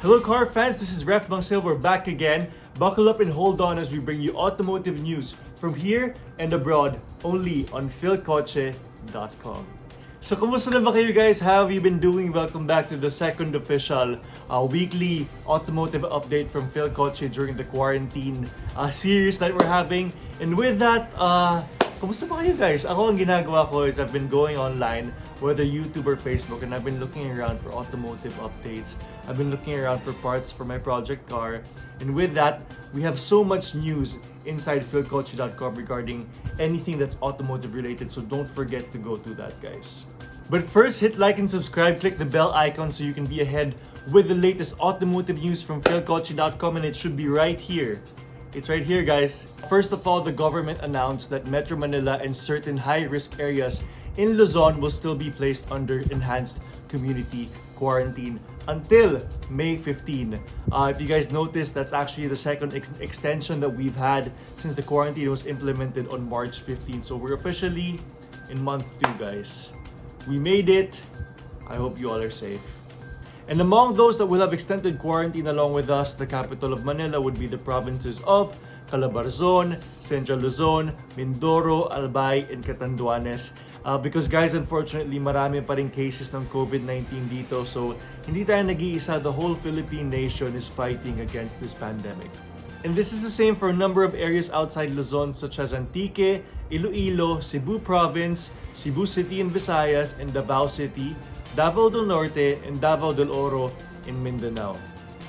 Hello car fans, this is Reph. We're back again. Buckle up and hold on as we bring you automotive news from here and abroad, only on Philkotse.com. So kumusta na ba kayo guys? How have you been doing? Welcome back to the second official weekly automotive update from Philkotse during the quarantine series that we're having. And with that, kumusta ba kayo guys? Ako ang ginagawa ko is I've been going online, whether YouTube or Facebook, and I've been looking around for automotive updates. I've been looking around for parts for my project car. And with that, we have so much news inside Philkotse.com regarding anything that's automotive related. So don't forget to go to that, guys. But first, hit like and subscribe, click the bell icon so you can be ahead with the latest automotive news from Philkotse.com, and it should be right here. It's right here, guys. First of all, the government announced that Metro Manila and certain high-risk areas in Luzon will still be placed under enhanced community quarantine until May 15. If you guys noticed, that's actually the second extension that we've had since the quarantine was implemented on March 15. So we're officially in month 2, guys. We made it. I hope you all are safe. And among those that will have extended quarantine along with us, the capital of Manila would be the provinces of Calabarzon, Central Luzon, Mindoro, Albay, and Catanduanes. Because guys, unfortunately, marami pa rin cases ng COVID-19 dito. So, hindi tayo nag-iisa. The whole Philippine nation is fighting against this pandemic. And this is the same for a number of areas outside Luzon such as Antique, Iloilo, Cebu Province, Cebu City in Visayas, and Davao City, Davao del Norte, and Davao del Oro in Mindanao.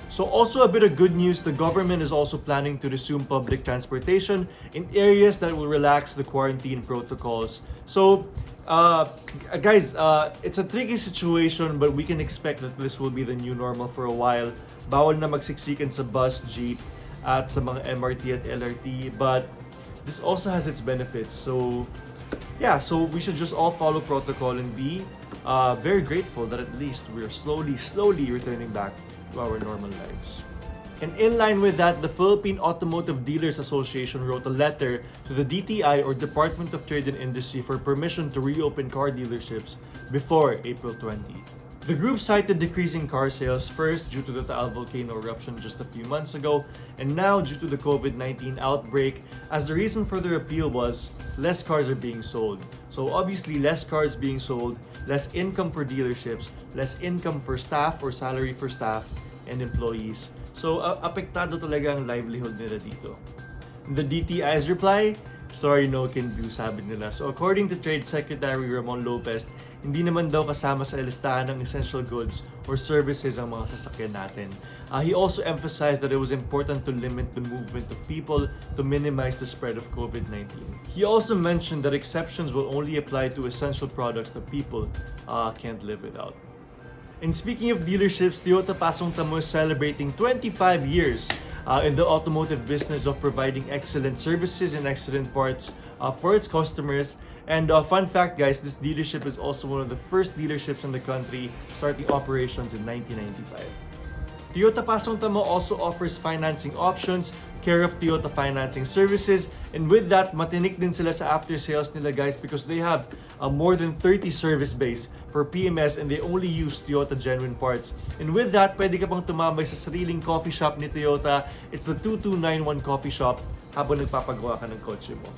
So also a bit of good news, the government is also planning to resume public transportation in areas that will relax the quarantine protocols. So guys, it's a tricky situation, but we can expect that this will be the new normal for a while. Bawal na magsiksikan sa bus, jeep, at sa mga MRT at LRT, but this also has its benefits. So yeah, so we should just all follow protocol and be very grateful that at least we're slowly returning back to our normal lives. And in line with that, the Philippine Automotive Dealers Association wrote a letter to the DTI or Department of Trade and Industry for permission to reopen car dealerships before April 20. The group cited decreasing car sales first due to the Taal volcano eruption just a few months ago, and now due to the COVID-19 outbreak, as the reason for their appeal was less cars are being sold. So obviously less cars being sold, less income for dealerships, less income for staff or salary for staff and employees. So apektado talaga ang livelihood nila dito. The DTI's reply, sorry no can do, sabi nila. So according to Trade Secretary Ramon Lopez, hindi naman daw kasama sa listahan ng essential goods or services ang mga sasakyan natin. He also emphasized that it was important to limit the movement of people to minimize the spread of COVID-19. He also mentioned that exceptions will only apply to essential products that people can't live without. And speaking of dealerships, Toyota Pasong Tamo is celebrating 25 years in the automotive business of providing excellent services and excellent parts for its customers. And fun fact guys, this dealership is also one of the first dealerships in the country starting operations in 1995. Toyota Pasong Tamo also offers financing options, care of Toyota financing services, and with that, matinik din sila sa after sales nila guys because they have more than 30 service bays for PMS and they only use Toyota genuine parts. And with that, pwede ka pang tumambay sa sariling coffee shop ni Toyota. It's the 2291 Coffee Shop habang nagpapagawa ka ng kotse mo.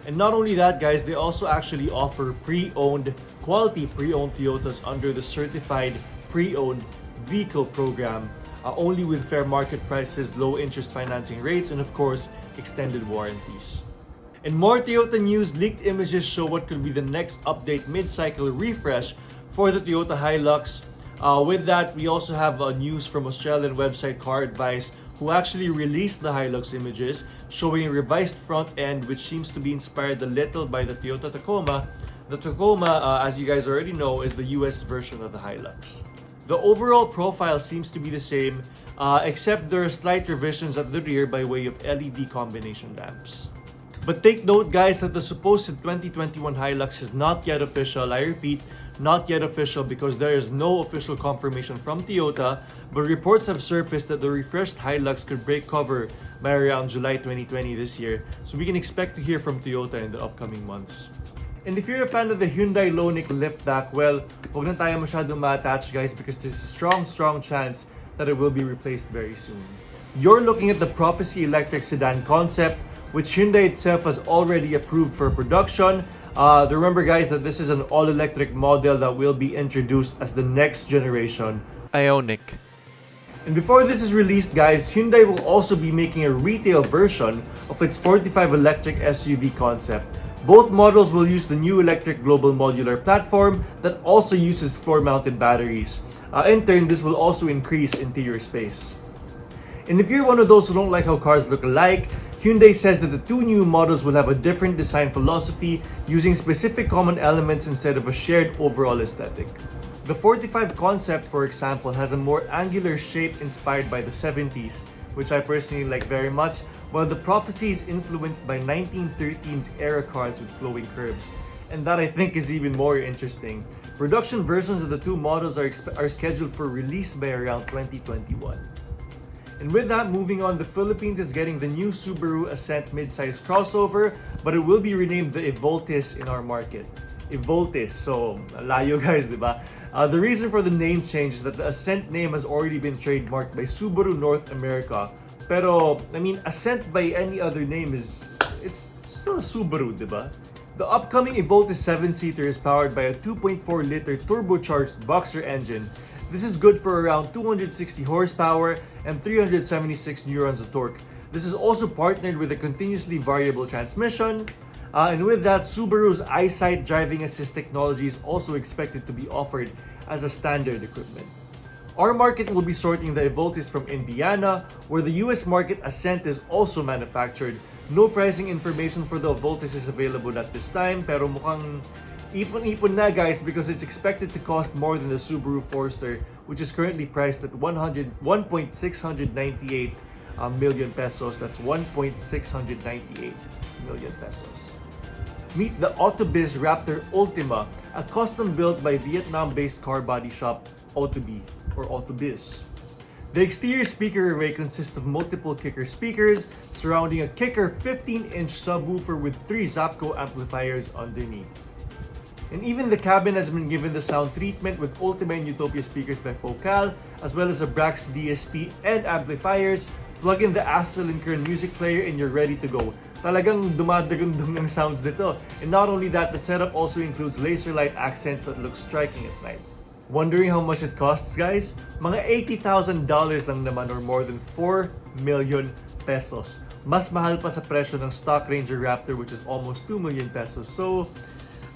And not only that guys, they also actually offer quality pre-owned Toyotas under the certified pre-owned vehicle program, only with fair market prices, low interest financing rates, and of course, extended warranties. And more Toyota news, leaked images show what could be the next update mid-cycle refresh for the Toyota Hilux. With that, we also have news from Australian website Car Advice, who actually released the Hilux images, showing a revised front end which seems to be inspired a little by the Toyota Tacoma. The Tacoma, as you guys already know, is the US version of the Hilux. The overall profile seems to be the same, except there are slight revisions at the rear by way of LED combination lamps. But take note guys that the supposed 2021 Hilux is not yet official. I repeat, not yet official because there is no official confirmation from Toyota, but reports have surfaced that the refreshed Hilux could break cover by around July 2020 this year. So we can expect to hear from Toyota in the upcoming months. And if you're a fan of the Hyundai Ioniq liftback, well, huwag na tayo masyadong ma-attach guys because there's a strong chance that it will be replaced very soon. You're looking at the Prophecy electric sedan concept, which Hyundai itself has already approved for production. Remember guys that this is an all-electric model that will be introduced as the next generation Ioniq. And before this is released guys, Hyundai will also be making a retail version of its 45 electric SUV concept. Both models will use the new electric global modular platform that also uses floor-mounted batteries. In turn, this will also increase interior space. And if you're one of those who don't like how cars look alike, Hyundai says that the two new models will have a different design philosophy using specific common elements instead of a shared overall aesthetic. The 45 concept, for example, has a more angular shape inspired by the 70s, which I personally like very much, while the Prophecy is influenced by 1913's era cars with flowing curves. And that I think is even more interesting. Production versions of the two models are scheduled for release by around 2021. And with that, moving on, the Philippines is getting the new Subaru Ascent midsize crossover, but it will be renamed the Evoltis in our market. Evoltis, so layo guys, diba? The reason for the name change is that the Ascent name has already been trademarked by Subaru North America. Pero, I mean, Ascent by any other name it's still a Subaru, diba? The upcoming Evoltis 7-seater is powered by a 2.4-liter turbocharged boxer engine. This is good for around 260 horsepower and 376 newtons of torque. This is also partnered with a continuously variable transmission. And with that, Subaru's EyeSight driving assist technology is also expected to be offered as a standard equipment. Our market will be sorting the Evoltis from Indiana, where the US market Ascent is also manufactured. No pricing information for the Evoltis is available at this time, pero mukhang ipon-ipon na guys because it's expected to cost more than the Subaru Forester, which is currently priced at 1.698 million pesos. That's 1.698 million pesos. Meet the Autobiz Raptor Ultima, a custom built by Vietnam-based car body shop Autobiz. The exterior speaker array consists of multiple kicker speakers surrounding a kicker 15-inch subwoofer with 3 Zapco amplifiers underneath. And even the cabin has been given the sound treatment with Ultima and Utopia speakers by Focal, as well as a Brax DSP and amplifiers. Plug in the Astral and Kern music player and you're ready to go. Talagang dumadagundong ng sounds nito. And not only that, the setup also includes laser light accents that look striking at night. Wondering how much it costs, guys? Mga $80,000 lang naman, or more than 4 million pesos. Mas mahal pa sa presyo ng stock Ranger Raptor, which is almost 2 million pesos. So,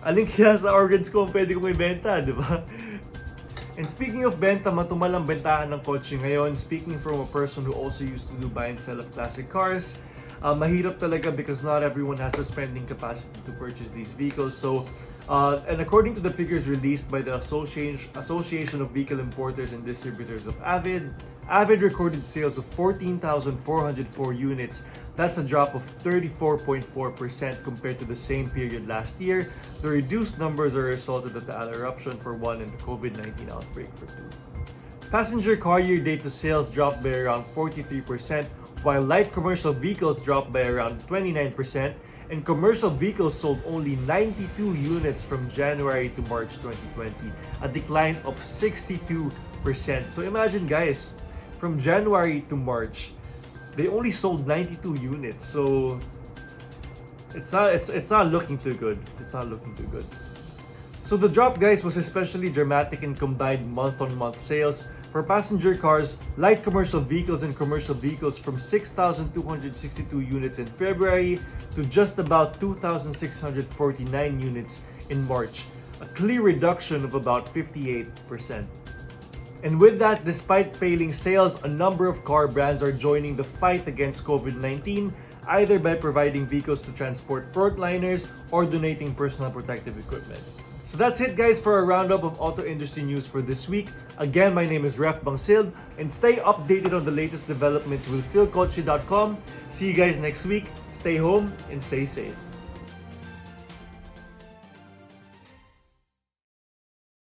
alin kaya sa organs ko ang pwede kong ibenta, di ba? And speaking of benta, matumal ang bentahan ng kotse ngayon. Speaking from a person who also used to do buy and sell of classic cars, mahirap talaga because not everyone has the spending capacity to purchase these vehicles. So, and according to the figures released by the Association of Vehicle Importers and Distributors of Avid recorded sales of 14,404 units. That's a drop of 34.4% compared to the same period last year. The reduced numbers are a result of the eruption for 1 and the COVID-19 outbreak for 2. Passenger car year-to-date sales dropped by around 43%, while light commercial vehicles dropped by around 29%, and commercial vehicles sold only 92 units from January to March 2020, a decline of 62%. So imagine guys, from January to March, they only sold 92 units. So it's not looking too good. It's not looking too good. So the drop, guys, was especially dramatic in combined month-on-month sales for passenger cars, light commercial vehicles, and commercial vehicles from 6,262 units in February to just about 2,649 units in March, a clear reduction of about 58%. And with that, despite failing sales, a number of car brands are joining the fight against COVID-19, either by providing vehicles to transport frontliners or donating personal protective equipment. So that's it, guys, for a roundup of auto industry news for this week. Again, my name is Reph, and stay updated on the latest developments with Philkotse.com. See you guys next week. Stay home and stay safe.